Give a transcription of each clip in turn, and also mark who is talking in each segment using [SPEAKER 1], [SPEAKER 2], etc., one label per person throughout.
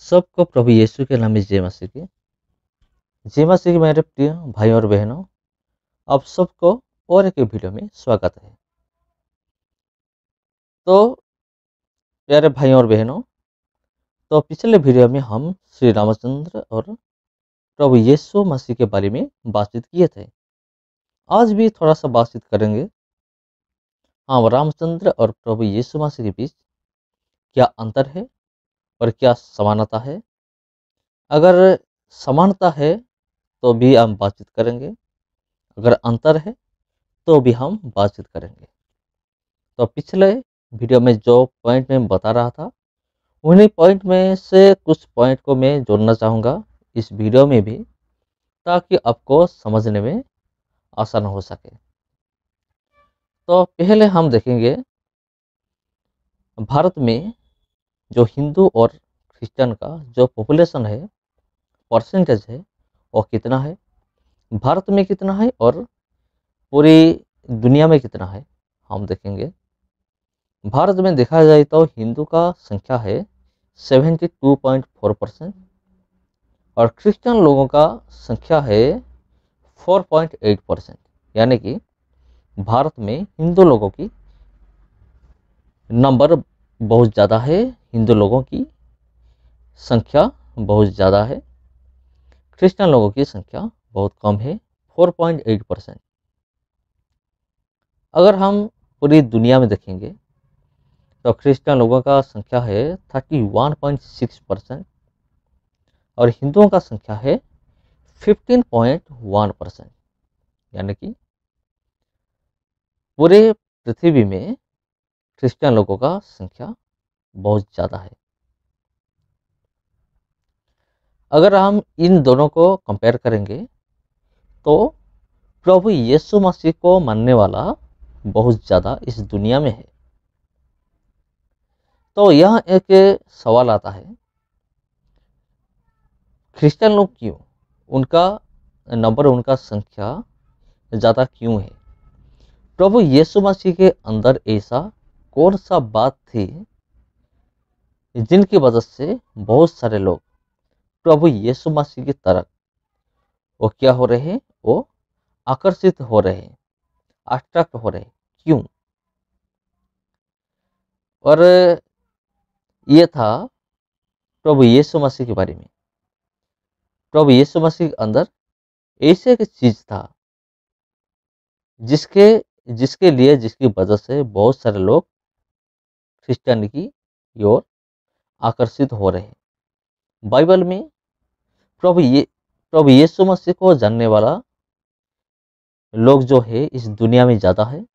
[SPEAKER 1] सबको प्रभु यीशु के नाम में जय मसीह की मेरे प्रिय भाई और बहनों, आप सबको और एक वीडियो में स्वागत है। तो प्यारे भाई और बहनों, तो पिछले वीडियो में हम श्री रामचंद्र और प्रभु यीशु मसीह के बारे में बातचीत किए थे। आज भी थोड़ा सा बातचीत करेंगे। हाँ, रामचंद्र और प्रभु यीशु मसीह के बीच क्या अंतर है और क्या समानता है। अगर समानता है तो भी हम बातचीत करेंगे, अगर अंतर है तो भी हम बातचीत करेंगे। तो पिछले वीडियो में जो पॉइंट मैं बता रहा था, उन्हीं पॉइंट में से कुछ पॉइंट को मैं जोड़ना चाहूँगा इस वीडियो में भी, ताकि आपको समझने में आसान हो सके। तो पहले हम देखेंगे भारत में जो हिंदू और क्रिश्चियन का जो पॉपुलेशन है, परसेंटेज है, वो कितना है, भारत में कितना है और पूरी दुनिया में कितना है, हम देखेंगे। भारत में देखा जाए तो हिंदू का संख्या है 72.4% और क्रिश्चियन लोगों का संख्या है 4.8%। यानी कि भारत में हिंदू लोगों की नंबर बहुत ज़्यादा है, हिंदू लोगों की संख्या बहुत ज़्यादा है, क्रिश्चियन लोगों की संख्या बहुत कम है, 4.8%। अगर हम पूरी दुनिया में देखेंगे तो क्रिश्चियन लोगों का संख्या है 31.6% और हिंदुओं का संख्या है 15.1%। यानी कि पूरे पृथ्वी में क्रिश्चियन लोगों का संख्या बहुत ज़्यादा है। अगर हम इन दोनों को कंपेयर करेंगे तो प्रभु यीशु मसीह को मानने वाला बहुत ज़्यादा इस दुनिया में है। तो यह एक सवाल आता है, क्रिश्चियन लोग क्यों, उनका नंबर, उनका संख्या ज़्यादा क्यों है? प्रभु यीशु मसीह के अंदर ऐसा कौन सा बात थी जिनकी वजह से बहुत सारे लोग प्रभु यीशु मसीह की तरफ वो क्या हो रहे हैं, वो आकर्षित हो रहे हैं, अट्रैक्ट हो रहे हैं, क्यों? और ये था प्रभु यीशु मसीह के बारे में। प्रभु यीशु मसीह के अंदर ऐसे एक चीज था जिसके जिसके लिए, जिसकी वजह से बहुत सारे लोग क्रिश्चियन की ओर आकर्षित हो रहे हैं। बाइबल में प्रभु यीशु मसीह को जानने वाला लोग जो है इस दुनिया में ज़्यादा है,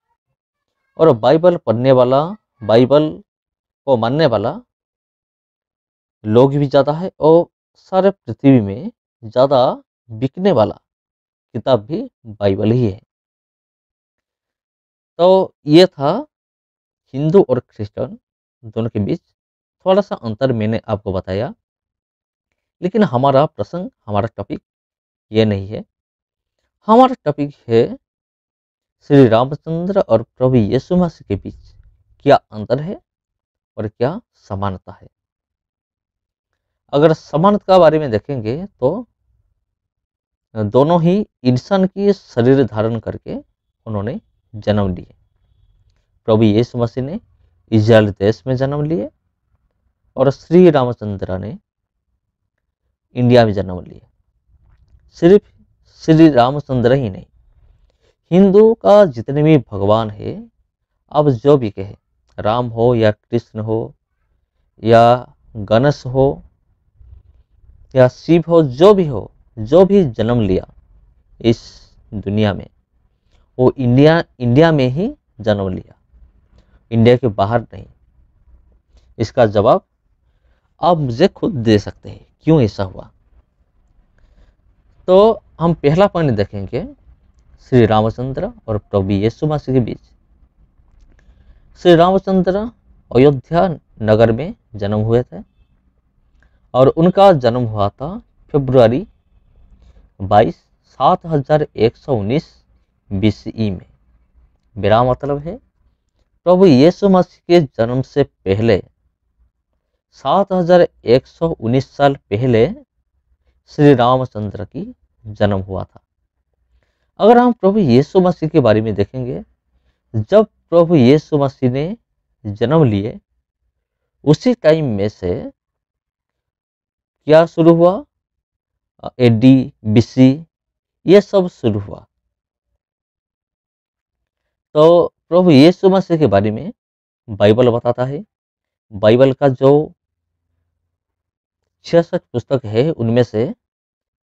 [SPEAKER 1] और बाइबल पढ़ने वाला, बाइबल को मानने वाला लोग भी ज़्यादा है, और सारे पृथ्वी में ज़्यादा बिकने वाला किताब भी बाइबल ही है। तो ये था हिंदू और क्रिश्चियन दोनों के बीच थोड़ा सा अंतर मैंने आपको बताया। लेकिन हमारा प्रसंग, हमारा टॉपिक ये नहीं है। हमारा टॉपिक है श्री रामचंद्र और प्रभु यीशु मसीह के बीच क्या अंतर है और क्या समानता है। अगर समानता के बारे में देखेंगे तो दोनों ही इंसान की शरीर धारण करके उन्होंने जन्म लिए। प्रभु यीशु मसीह ने इजराइल देश में जन्म लिए और श्री रामचंद्र ने इंडिया में जन्म लिए। सिर्फ श्री रामचंद्र ही नहीं, हिंदू का जितने भी भगवान है, अब जो भी कहे, राम हो या कृष्ण हो या गणेश हो या शिव हो, जो भी हो, जो भी जन्म लिया इस दुनिया में, वो इंडिया में ही जन्म लिया, इंडिया के बाहर नहीं। इसका जवाब आप मुझे खुद दे सकते हैं क्यों ऐसा हुआ। तो हम पहला पॉइंट देखेंगे श्री रामचंद्र और प्रभु यीशु मसीह के बीच। श्री रामचंद्र अयोध्या नगर में जन्म हुए थे और उनका जन्म हुआ था फरवरी 22, 7119 BCE में। मेरा मतलब है प्रभु यीशु मसीह के जन्म से पहले 7119 साल पहले श्री रामचंद्र की जन्म हुआ था। अगर हम प्रभु यीशु मसीह के बारे में देखेंगे, जब प्रभु यीशु मसीह ने जन्म लिए उसी टाइम में से क्या शुरू हुआ, एडी बीसी ये सब शुरू हुआ। तो प्रभु यीशु मसीह के बारे में बाइबल बताता है। बाइबल का जो 66 पुस्तक है उनमें से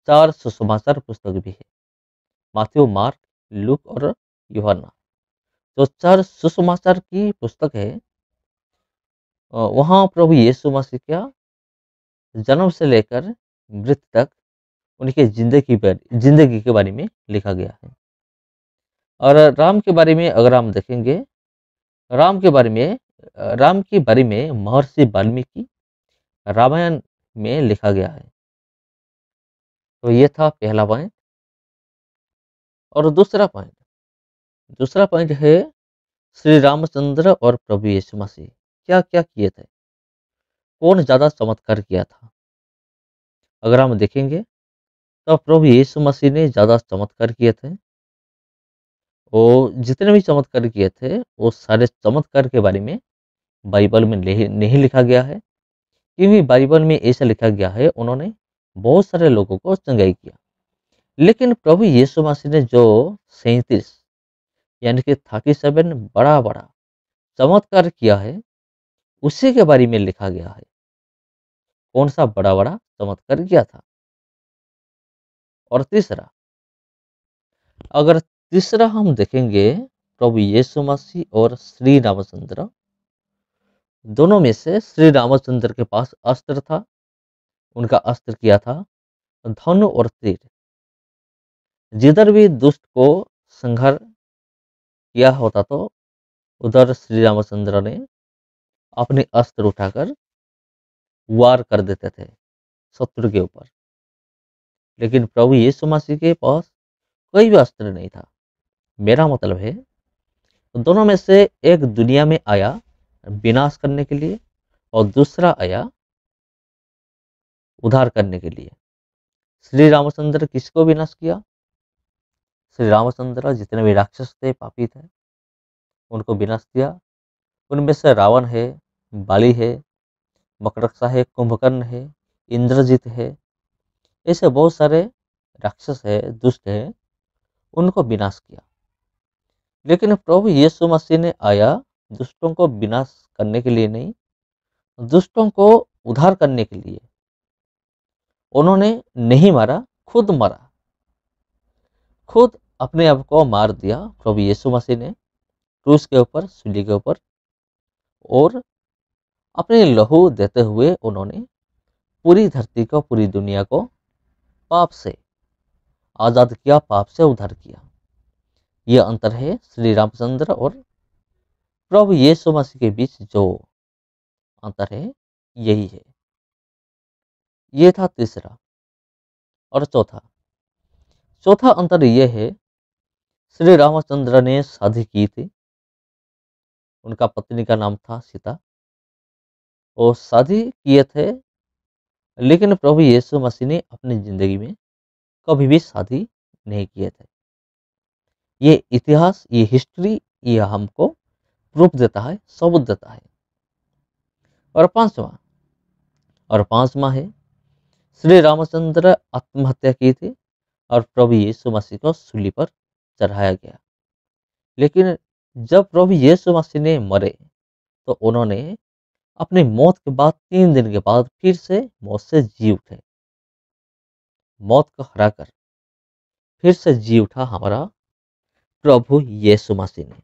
[SPEAKER 1] 4 सुसमाचार पुस्तक भी है, माथ्यू, मार्क, लूक और यूहन्ना। जो 4 सुसमाचार की पुस्तक है वहाँ प्रभु यीशु मसीह का जन्म से लेकर मृत्यु तक उनके जिंदगी के बारे में लिखा गया है। और राम के बारे में अगर हम देखेंगे, राम के बारे में महर्षि वाल्मीकि रामायण में लिखा गया है। तो ये था पहला पॉइंट। और दूसरा पॉइंट है श्री रामचंद्र और प्रभु यीशु मसीह क्या क्या किए थे, कौन ज्यादा चमत्कार किया था। अगर हम देखेंगे तो प्रभु यीशु मसीह ने ज्यादा चमत्कार किए थे। वो जितने भी चमत्कार किए थे वो सारे चमत्कार के बारे में बाइबल में नहीं लिखा गया है, क्योंकि बाइबल में ऐसा लिखा गया है उन्होंने बहुत सारे लोगों को चंगाई किया। लेकिन प्रभु यीशु मसीह ने जो 37 यानी कि 37 बड़ा बड़ा चमत्कार किया है उसी के बारे में लिखा गया है। कौन सा बड़ा बड़ा चमत्कार किया था। और तीसरा हम देखेंगे, प्रभु यीशु मसीह और श्री रामचंद्र दोनों में से श्री रामचंद्र के पास अस्त्र था। उनका अस्त्र किया था धनु और तीर। जिधर भी दुष्ट को संहार किया होता तो उधर श्री रामचंद्र ने अपने अस्त्र उठाकर वार कर देते थे शत्रु के ऊपर। लेकिन प्रभु यीशु मसीह के पास कोई भी अस्त्र नहीं था। मेरा मतलब है दोनों में से एक दुनिया में आया विनाश करने के लिए और दूसरा आया उद्धार करने के लिए। श्री रामचंद्र किसको विनाश किया? श्री रामचंद्र जितने भी राक्षस थे, पापी थे, उनको विनाश किया। उनमें से रावण है, बाली है, मकरक्षा है, कुंभकर्ण है, इंद्रजीत है, ऐसे बहुत सारे राक्षस है, दुष्ट है, उनको विनाश किया। लेकिन प्रभु यीशु मसीह ने आया दुष्टों को विनाश करने के लिए नहीं, दुष्टों को उद्धार करने के लिए। उन्होंने नहीं मारा, खुद मरा, खुद अपने आप को मार दिया प्रभु यीशु मसीह ने क्रूस के ऊपर, सूली के ऊपर। और अपने लहू देते हुए उन्होंने पूरी धरती को, पूरी दुनिया को पाप से आजाद किया, पाप से उद्धार किया। यह अंतर है श्री रामचंद्र और प्रभु यीशु मसीह के बीच। जो अंतर है यही है। यह था तीसरा। और चौथा अंतर यह है, श्री रामचंद्र ने शादी की थी। उनका पत्नी का नाम था सीता। और शादी किए थे, लेकिन प्रभु यीशु मसीह ने अपनी जिंदगी में कभी भी शादी नहीं किए थे। ये इतिहास, ये हिस्ट्री, ये हमको प्रूफ देता है, सबूत देता है। और पांचवा है, श्री रामचंद्र आत्महत्या की थी और प्रभु यीशु मसीह को सूली पर चढ़ाया गया। लेकिन जब प्रभु यीशु मसीह ने मरे तो उन्होंने अपनी मौत के बाद 3 दिन के बाद फिर से मौत से जी उठे। मौत को हराकर फिर से जी उठा हमारा प्रभु यीशु मसीह ने।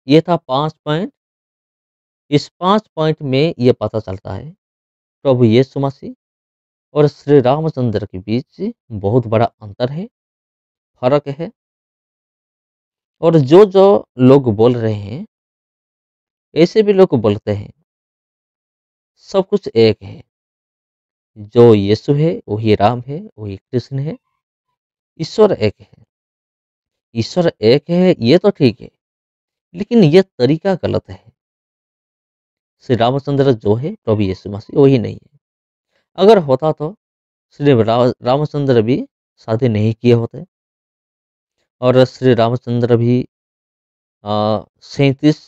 [SPEAKER 1] यह था 5 पॉइंट। इस 5 पॉइंट में यह पता चलता है प्रभु यीशु मसीह और श्री रामचंद्र के बीच बहुत बड़ा अंतर है, फर्क है। और जो लोग बोल रहे हैं, ऐसे भी लोग बोलते हैं सब कुछ एक है, जो यीशु है वही राम है, वही कृष्ण है, ईश्वर एक है। ईश्वर एक है ये तो ठीक है, लेकिन यह तरीका गलत है। श्री रामचंद्र जो है प्रभु यीशु मसीह वही नहीं है। अगर होता तो श्री रामचंद्र भी शादी नहीं किए होते और श्री रामचंद्र भी 37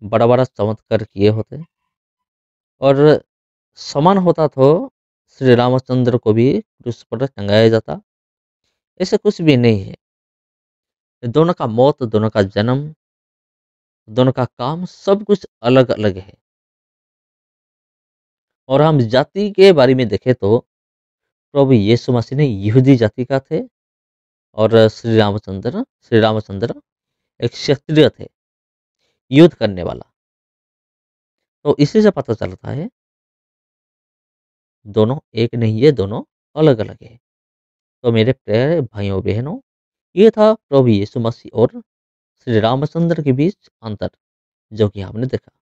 [SPEAKER 1] बड़ा बड़ा चमत्कार किए होते और समान होता तो श्री रामचंद्र को भी क्रूस पर टंगाया जाता। ऐसा कुछ भी नहीं है। दोनों का मौत, दोनों का जन्म, दोनों का काम सब कुछ अलग अलग है। और हम जाति के बारे में देखें तो प्रभु यीशु मसीह ने यहूदी जाति का थे और श्री रामचंद्र एक क्षत्रिय थे, युद्ध करने वाला। तो इसी से पता चलता है दोनों एक नहीं है, दोनों अलग अलग है। तो मेरे प्यारे भाइयों बहनों, ये था प्रभु यीशु मसीह और श्री रामचंद्र के बीच अंतर जो कि हमने देखा।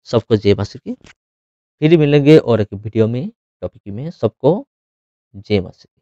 [SPEAKER 1] सबको जय मसीह की। फिर मिलेंगे और एक वीडियो में, टॉपिक में। सबको जय मसीह।